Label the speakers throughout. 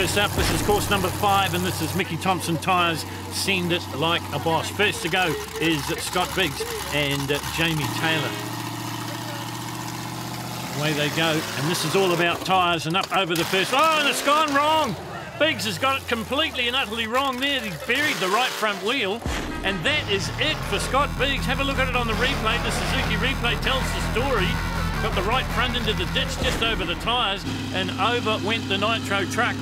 Speaker 1: First up, this is course number 5, and this is Mickey Thompson tyres. Send it like a boss. First to go is Scott Biggs and Jamie Taylor. Away they go, and this is all about tyres, and up over the first. Oh, and it's gone wrong. Biggs has got it completely and utterly wrong there. He's buried the right front wheel, and that is it for Scott Biggs. Have a look at it on the replay. The Suzuki replay tells the story. Got the right front into the ditch just over the tyres, and over went the nitro truck.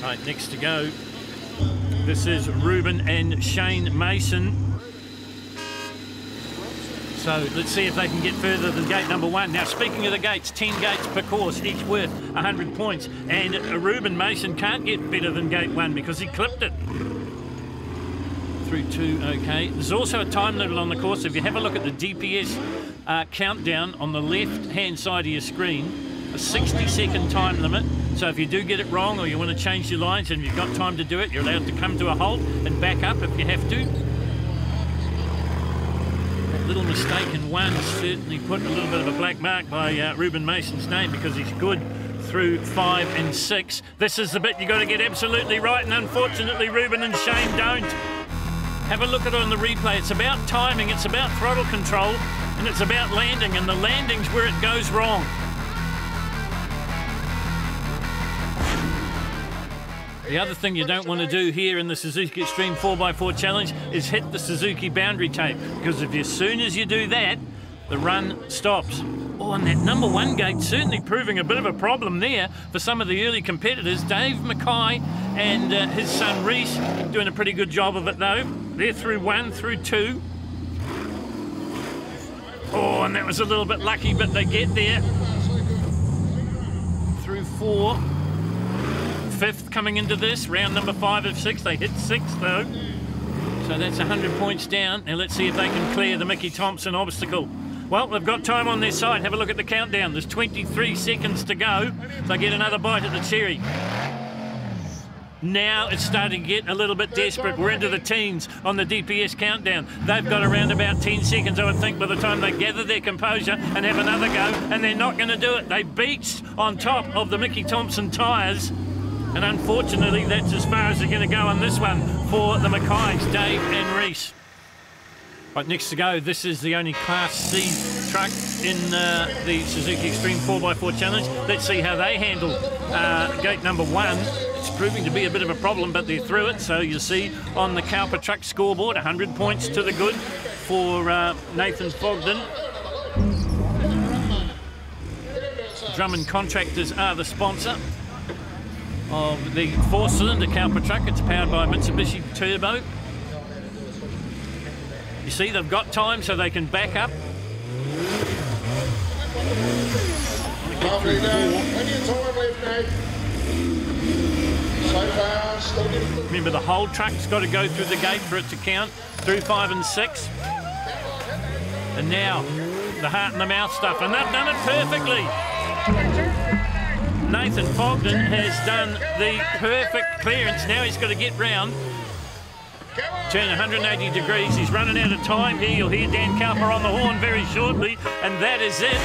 Speaker 1: Right, next to go, this is Ruben and Shane Mason. So let's see if they can get further than gate number 1. Now, speaking of the gates, 10 gates per course, each worth 100 points. And Ruben Mason can't get better than gate 1 because he clipped it. Through 2, okay. There's also a time limit on the course. If you have a look at the DPS countdown on the left-hand side of your screen, a 60-second time limit. So if you do get it wrong or you want to change your lines and you've got time to do it, you're allowed to come to a halt and back up if you have to. Little mistake in 1 certainly put a little bit of a black mark by Ruben Mason's name because he's good through 5 and 6. This is the bit you got to get absolutely right, and unfortunately Ruben and Shane don't. Have a look at it on the replay. It's about timing, it's about throttle control, and it's about landing, and the landing's where it goes wrong. The other thing you don't want to do here in the Suzuki Extreme 4x4 Challenge is hit the Suzuki boundary tape, because as soon as you do that, the run stops. Oh, and that number 1 gate certainly proving a bit of a problem there for some of the early competitors. Dave Mackay and his son Rhys doing a pretty good job of it though. They're through 1, through 2. Oh, and that was a little bit lucky, but they get there. Through 4. 5th coming into this, round number 5 of 6. They hit 6 though. So that's 100 points down. Now let's see if they can clear the Mickey Thompson obstacle. Well, they've got time on their side. Have a look at the countdown. There's 23 seconds to go. They get another bite at the cherry. Now it's starting to get a little bit desperate. We're into the teens on the DPS countdown. They've got around about 10 seconds, I would think, by the time they gather their composure and have another go, and they're not going to do it. They beached on top of the Mickey Thompson tyres. And unfortunately, that's as far as they're going to go on this one for the Mackays, Dave and Rhys. Right, next to go, this is the only Class C truck in the Suzuki Extreme 4x4 Challenge. Let's see how they handle gate number 1. It's proving to be a bit of a problem, but they're through it. So you see on the CowperTrucks scoreboard, 100 points to the good for Nathan Fogden. Drummond Contractors are the sponsor of the 4-cylinder CowperTruck. It's powered by a Mitsubishi Turbo. You see, they've got time so they can back up. Remember, the whole truck's got to go through the gate for it to count. Through 5 and 6. And now, the heart and the mouth stuff, and they've done it perfectly. Nathan Fogden has done the perfect clearance. Now he's got to get round, turn 180 degrees. He's running out of time here. You'll hear Dan Cowper on the horn very shortly, and that is it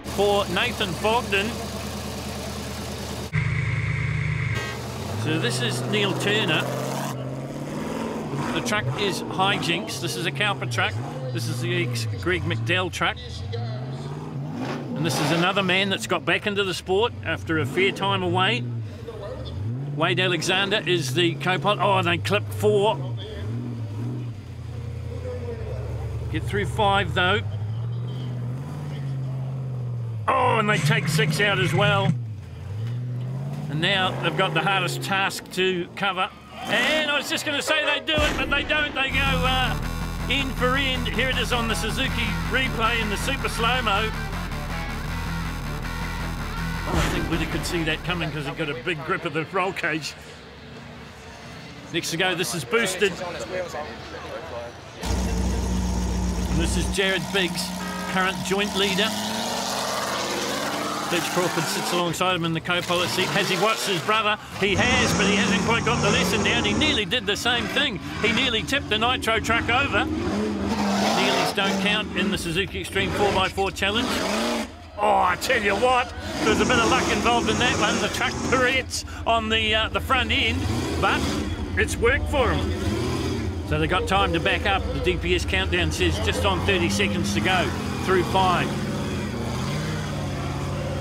Speaker 1: for Nathan Fogden. So this is Neil Turner. The truck is Hijinks. This is a Cowper truck. This is the Greg McDowell truck. And this is another man that's got back into the sport after a fair time away. Wade Alexander is the co-pilot. Oh, they clipped 4. Get through 5 though. Oh, and they take 6 out as well. And now they've got the hardest task to cover. And I was just going to say they do it, but they don't. They go end for end. Here it is on the Suzuki replay in the super slow-mo. Oh, I think Witter could see that coming because he got a big grip of the roll cage. Next to go, this is Boosted. And this is Jared Biggs, current joint leader. Fletch Crawford sits alongside him in the co-pilot seat. Has he watched his brother? He has, but he hasn't quite got the lesson down. He nearly did the same thing. He nearly tipped the nitro truck over. Nearly's don't count in the Suzuki Extreme 4x4 Challenge. Oh, I tell you what, there's a bit of luck involved in that one. The truck pirouettes on the front end, but it's worked for them. So they got time to back up. The DPS countdown says just on 30 seconds to go through 5.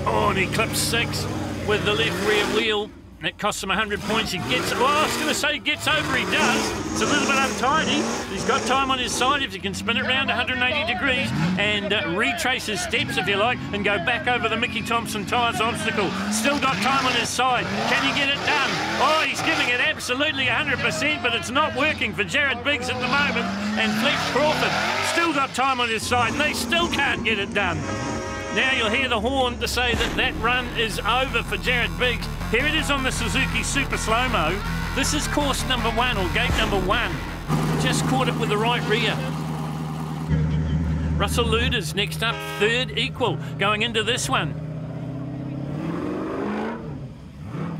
Speaker 1: Oh, and he clips 6 with the left rear wheel. That costs him 100 points. He gets, well, I was going to say he gets over, he does. It's a little bit untidy. He's got time on his side if he can spin it around 180 degrees and retrace his steps, if you like, and go back over the Mickey Thompson tyres obstacle. Still got time on his side. Can he get it done? Oh, he's giving it absolutely 100%, but it's not working for Jared Biggs at the moment. And Fletch Crawford still got time on his side, and they still can't get it done. Now you'll hear the horn to say that that run is over for Jared Biggs. Here it is on the Suzuki Super Slow-Mo. This is course number 1, or gate number 1. Just caught it with the right rear. Russell Luders next up, 3rd equal, going into this one.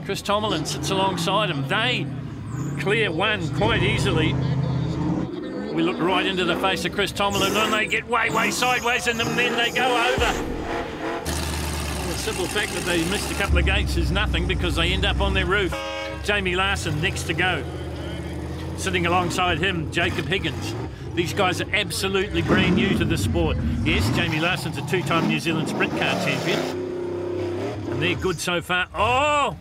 Speaker 1: Chris Tomlin sits alongside him. They clear 1 quite easily. We look right into the face of Chris Tomlin, and they get way sideways, and then they go over. The simple fact that they missed a couple of gates is nothing, because they end up on their roof. Jamie Larson next to go. Sitting alongside him, Jacob Higgins. These guys are absolutely brand new to the sport. Yes, Jamie Larson's a 2-time New Zealand sprint car champion. And they're good so far. Oh!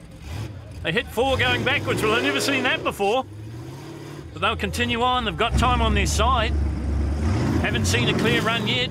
Speaker 1: They hit 4 going backwards. Well, I've never seen that before. But they'll continue on. They've got time on their side. Haven't seen a clear run yet.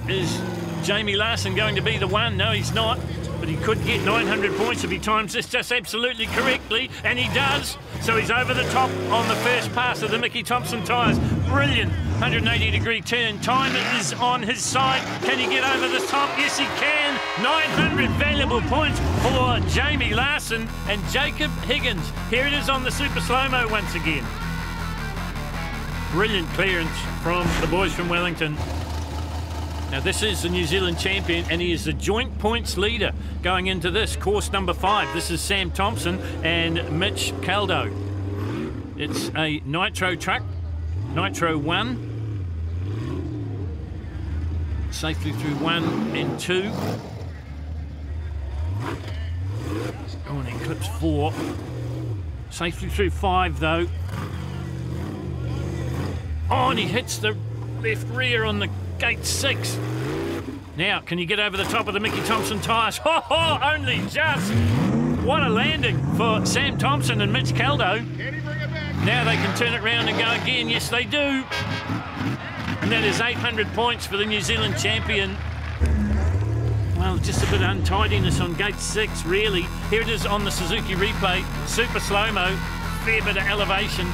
Speaker 1: Is Jamie Larson going to be the one? No, he's not. But he could get 900 points if he times this just absolutely correctly, and he does. So he's over the top on the first pass of the Mickey Thompson tyres. Brilliant 180-degree turn. Time is on his side. Can he get over the top? Yes, he can. 900 valuable points for Jamie Larson and Jacob Higgins. Here it is on the Super Slow-Mo once again. Brilliant clearance from the boys from Wellington. Now this is the New Zealand champion, and he is the joint points leader going into this, course number 5. This is Sam Thompson and Mitch Caldo. It's a Nitro truck, Nitro 1. Safely through 1 and 2. Oh, and he clips 4. Safely through 5 though. Oh, and he hits the left rear on the gate 6. Now, can you get over the top of the Mickey Thompson tyres? Oh, only just. What a landing for Sam Thompson and Mitch Caldo. Can he bring it back? Now they can turn it round and go again. Yes, they do. And that is 800 points for the New Zealand champion. Well, just a bit of untidiness on gate 6, really. Here it is on the Suzuki replay. Super slow-mo, fair bit of elevation.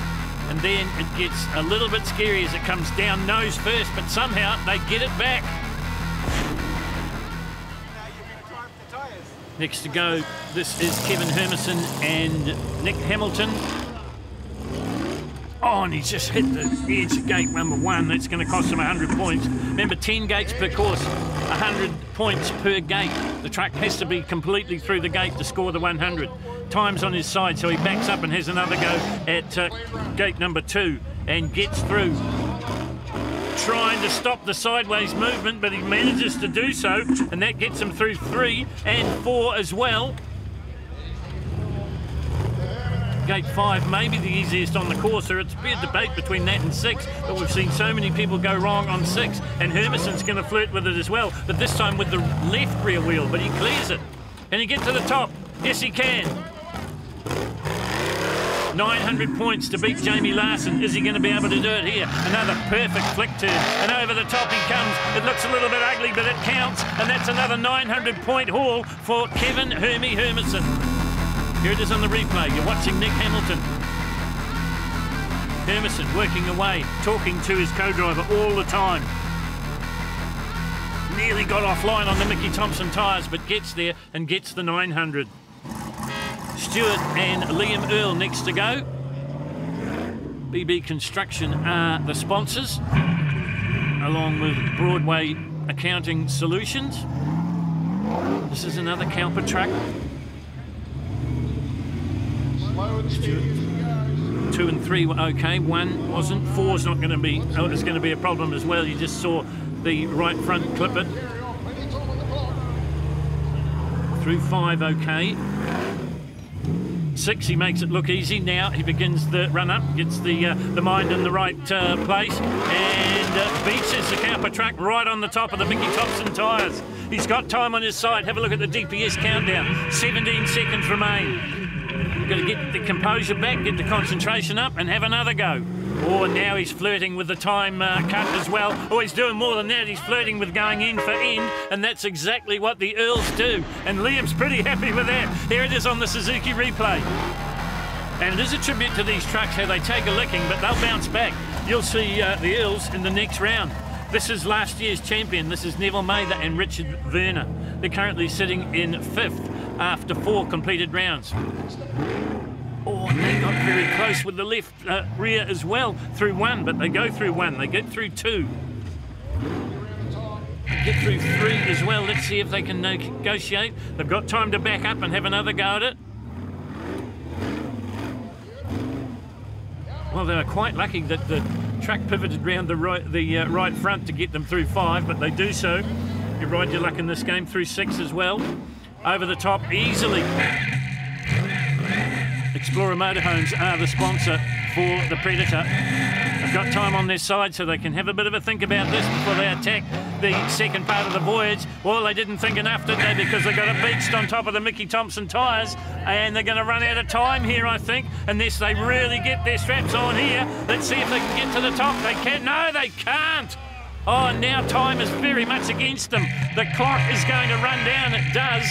Speaker 1: And then it gets a little bit scary as it comes down nose first, but somehow they get it back. Next to go, this is Kevin Hermison and Nick Hamilton. Oh, and he's just hit the edge of gate number 1. That's going to cost him 100 points. Remember, 10 gates per course, 100 points per gate. The truck has to be completely through the gate to score the 100. Time's on his side, so he backs up and has another go at gate number 2 and gets through. Trying to stop the sideways movement, but he manages to do so, and that gets him through 3 and 4 as well. Gate 5 may be the easiest on the course, or it's a bit of debate between that and 6, but we've seen so many people go wrong on 6, and Hermison's going to flirt with it as well, but this time with the left rear wheel, but he clears it. Can he get to the top? Yes, he can. 900 points to beat Jamie Larson. Is he going to be able to do it here? Another perfect flick turn, and over the top he comes. It looks a little bit ugly, but it counts, and that's another 900-point haul for Kevin Hermison. Here it is on the replay. You're watching Nick Hamilton. Hermison working away, talking to his co-driver all the time. Nearly got offline on the Mickey Thompson tyres, but gets there and gets the 900. Stewart and Liam Earl next to go. BB Construction are the sponsors, along with Broadway Accounting Solutions. This is another CowperTruck. Stewart. 2 and 3 were okay, 1 wasn't. 4's not going to be, it's going to be a problem as well. You just saw the right front clip it. Through 5, okay. 6, he makes it look easy. Now he begins the run up, gets the mind in the right place, and beats the CowperTruck right on the top of the Mickey Thompson tyres. He's got time on his side. Have a look at the DPS countdown. 17 seconds remain. Got to get the composure back, get the concentration up, and have another go. Oh, and now he's flirting with the time cut as well. Oh, he's doing more than that. He's flirting with going in for end, and that's exactly what the Earls do. And Liam's pretty happy with that. Here it is on the Suzuki replay. And it is a tribute to these trucks, how they take a licking, but they'll bounce back. You'll see the Earls in the next round. This is last year's champion. This is Neville and Richard Werner. They're currently sitting in 5th after 4 completed rounds. Oh, and they got very close with the left rear as well through 1, but they go through 1. They get through 2. Get through 3 as well. Let's see if they can negotiate. They've got time to back up and have another go at it. Well, they were quite lucky that the truck pivoted round the right front to get them through 5, but they do so. You ride your luck in this game through 6 as well. Over the top easily. Explorer Motorhomes are the sponsor for the Predator. They've got time on their side so they can have a bit of a think about this before they attack the second part of the voyage. Well, they didn't think enough, did they? Because they got it beached on top of the Mickey Thompson tyres, and they're going to run out of time here, I think, unless they really get their straps on here. Let's see if they can get to the top. They can. No, they can't. Oh, now time is very much against them. The clock is going to run down. It does.